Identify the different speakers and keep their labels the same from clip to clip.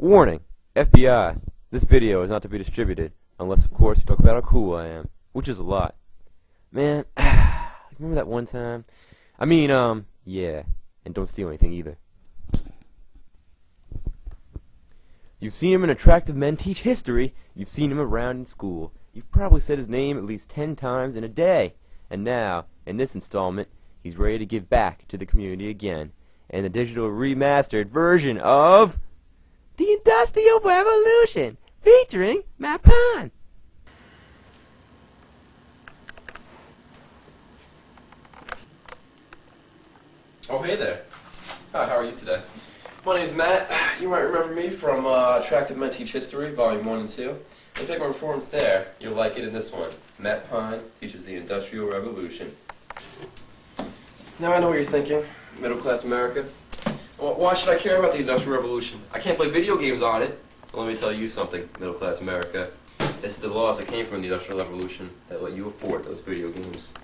Speaker 1: Warning, FBI, this video is not to be distributed, unless of course you talk about how cool I am, which is a lot. Man, remember that one time? Yeah, and don't steal anything either. You've seen him in Attractive Men Teach History, you've seen him around in school, you've probably said his name at least 10 times in a day, and now, in this installment, he's ready to give back to the community again, in the digital remastered version of The Industrial Revolution, featuring Matt Pond.
Speaker 2: Oh, hey there. Hi, how are you today? My name's Matt. You might remember me from Attractive Men Teach History, Volume 1 and 2. In fact, my performance there, you'll like it in this one. Matt Pine teaches the Industrial Revolution. Now I know what you're thinking, middle-class America. Well, why should I care about the Industrial Revolution? I can't play video games on it. Well, let me tell you something, middle-class America. It's the laws that came from the Industrial Revolution that let you afford those video games.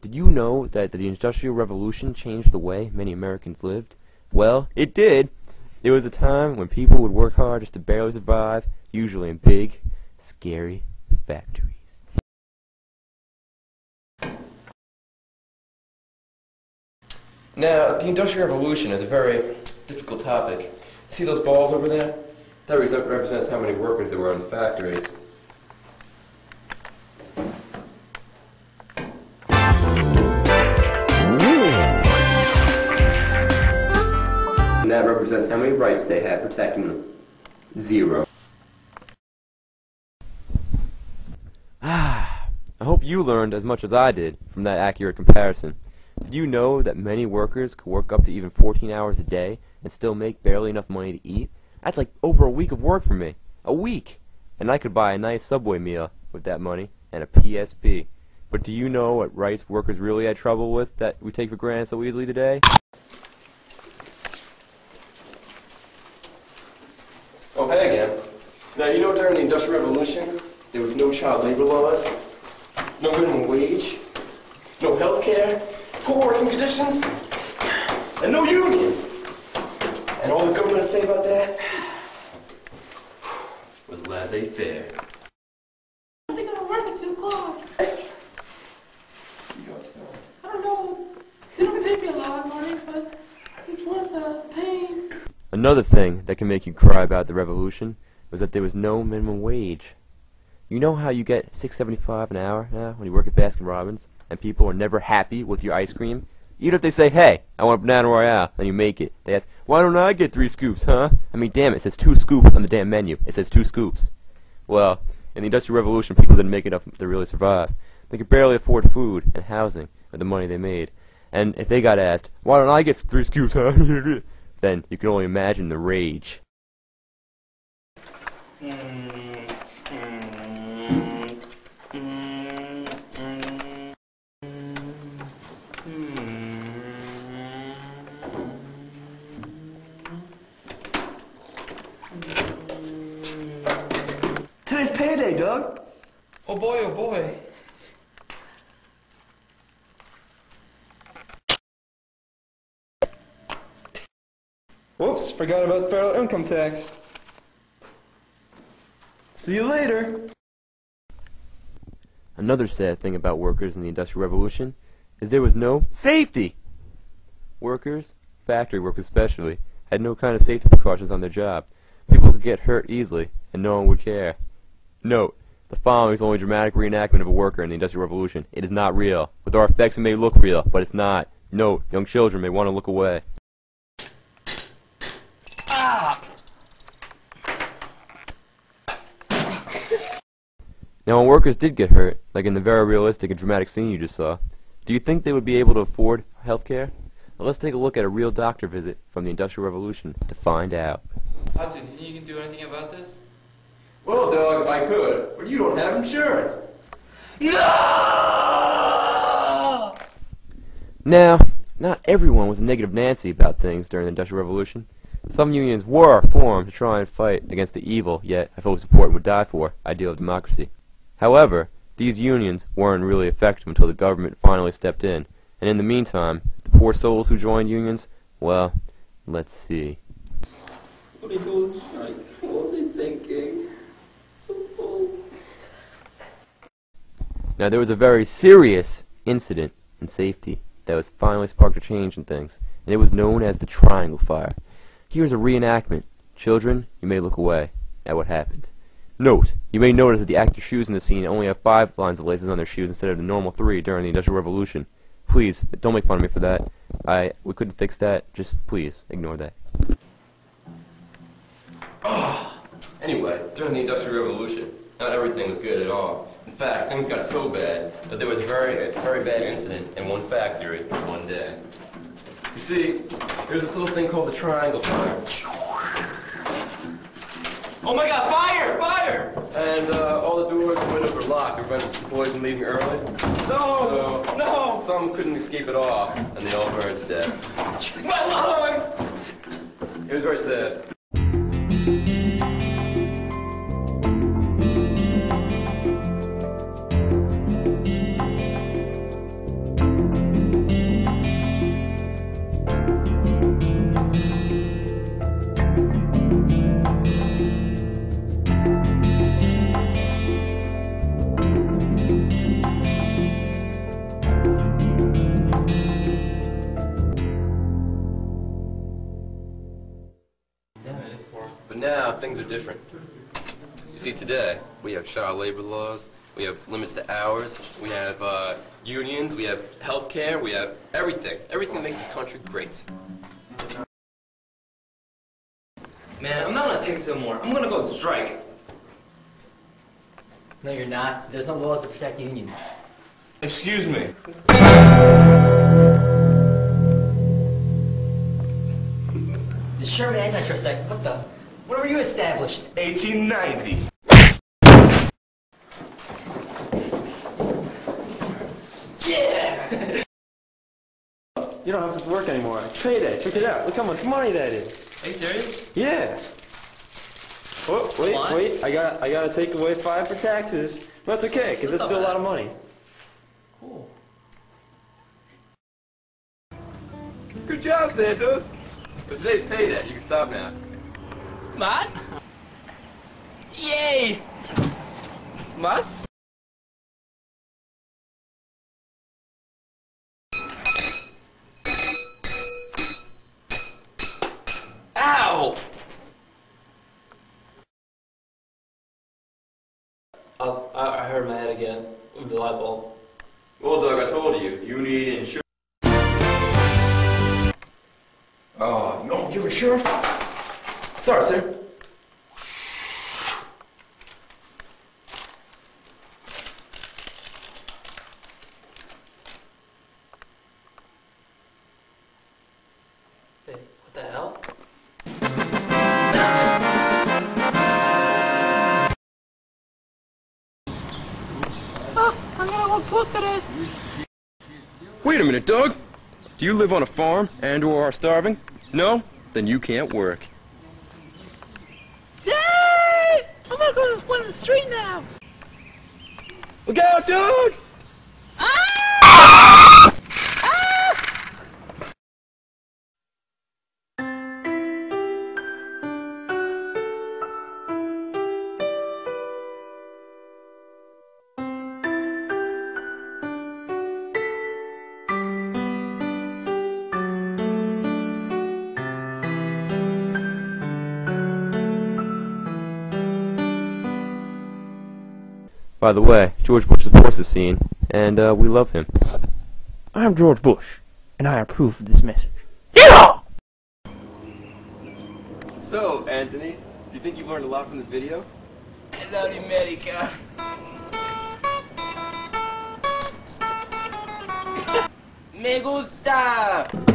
Speaker 1: Did you know that the Industrial Revolution changed the way many Americans lived? Well, it did. It was a time when people would work hard just to barely survive, usually in big, scary factories.
Speaker 2: Now, the Industrial Revolution is a very difficult topic. See those balls over there? That represents how many workers there were in the factories. And that represents how many rights they had protecting them. 0.
Speaker 1: I hope you learned as much as I did from that accurate comparison. Did you know that many workers could work up to even 14 hours a day and still make barely enough money to eat? That's like over a week of work for me. A week! And I could buy a nice Subway meal with that money and a PSP. But do you know what rights workers really had trouble with that we take for granted so easily today?
Speaker 2: Oh, hey again. Now, you know during the Industrial Revolution, there was no child labor laws, no minimum wage, no health care, poor working conditions, and no unions. And all the government had to say about that was laissez-faire.
Speaker 3: I think I'll work at 2 o'clock. I don't know. They don't pay me a lot of money, but it's worth the pain.
Speaker 1: Another thing that can make you cry about the revolution was that there was no minimum wage. You know how you get $6.75 an hour now when you work at Baskin-Robbins and people are never happy with your ice cream? Even if they say, hey, I want a banana royale, and you make it. They ask, why don't I get 3 scoops, huh? I mean, damn it, it says 2 scoops on the damn menu. It says 2 scoops. Well, in the Industrial Revolution, people didn't make enough to really survive. They could barely afford food and housing with the money they made. And if they got asked, why don't I get 3 scoops, huh? Then you can only imagine the rage.
Speaker 4: Today's payday, Doug.
Speaker 2: Oh boy, oh boy.
Speaker 4: Whoops, forgot about federal income tax. See you later.
Speaker 1: Another sad thing about workers in the Industrial Revolution is there was no safety. Workers, factory workers especially, had no kind of safety precautions on their job. People could get hurt easily, and no one would care. Note, the following is only a dramatic reenactment of a worker in the Industrial Revolution. It is not real. With our effects it may look real, but it's not. Note, young children may want to look away. Now when workers did get hurt, like in the very realistic and dramatic scene you just saw, do you think they would be able to afford health care? Well, let's take a look at a real doctor visit from the Industrial Revolution to find out.
Speaker 5: Hudson, do you think you can do anything about this?
Speaker 2: Well, Doug, I could, but you don't have insurance.
Speaker 4: No!
Speaker 1: Now, not everyone was a negative Nancy about things during the Industrial Revolution. Some unions were formed to try and fight against the evil, yet I fully support and would die for, ideal of democracy. However, these unions weren't really effective until the government finally stepped in, and in the meantime, the poor souls who joined unions, well, let's see.
Speaker 3: when he goes strike. What was he thinking? So cool.
Speaker 1: Now, there was a very serious incident in safety that was finally sparked a change in things, and it was known as the Triangle Fire. Here's a reenactment. Children, you may look away at what happened. Note, you may notice that the actors' shoes in the scene only have 5 lines of laces on their shoes instead of the normal 3 during the Industrial Revolution. Please, don't make fun of me for that. We couldn't fix that. Just please, ignore that.
Speaker 2: Anyway, during the Industrial Revolution, not everything was good at all. In fact, things got so bad that there was a very bad incident in one factory one day. You see, there's this little thing called the Triangle Fire.
Speaker 5: Oh my god, fire! Fire!
Speaker 2: And all the doors and windows were locked to prevent employees from leaving early.
Speaker 5: No!
Speaker 2: So,
Speaker 5: No!
Speaker 2: some couldn't escape at all, and they all burned to death.
Speaker 5: My lungs!
Speaker 2: It was very sad. But now, things are different. You see, today, we have child labor laws, we have limits to hours, we have unions, we have health care, we have everything. Everything that makes this country great.
Speaker 5: Man, I'm not gonna take some more. I'm gonna go strike.
Speaker 6: No, you're not. There's no laws to protect unions.
Speaker 7: Excuse me.
Speaker 6: Sure, man, hang on for a second. What the? When were you established?
Speaker 7: 1890.
Speaker 6: Yeah!
Speaker 4: You don't have to work anymore. It's payday. Check it out. Look how much money that is.
Speaker 5: Are you serious?
Speaker 4: Yeah. Oh, wait,
Speaker 5: What?
Speaker 4: wait. I gotta take away 5 for taxes. That's okay, because
Speaker 5: That's
Speaker 4: it's still a
Speaker 5: not
Speaker 4: lot of money.
Speaker 5: Cool.
Speaker 2: Good job, Santos. But today's payday. You can stop now.
Speaker 5: Mas? Yay! Mas? Ow!
Speaker 3: I hurt my head again with the light bulb.
Speaker 2: Well, Doug, I told you. You need insurance. Oh, no, you're insurance? Sorry, sir.
Speaker 3: Hey, what the hell? I gotta go poop today.
Speaker 2: Wait a minute, Doug. Do you live on a farm and/or are starving? No? Then you can't work.
Speaker 3: Yay! I'm gonna go to this one in the street now.
Speaker 2: Look out, Doug!
Speaker 1: By the way, George Bush's boss is seen, and we love him.
Speaker 8: I'm George Bush, and I approve of this message.
Speaker 2: So, Anthony, do you think you've learned a lot from this video?
Speaker 5: Hello, America. Me gusta.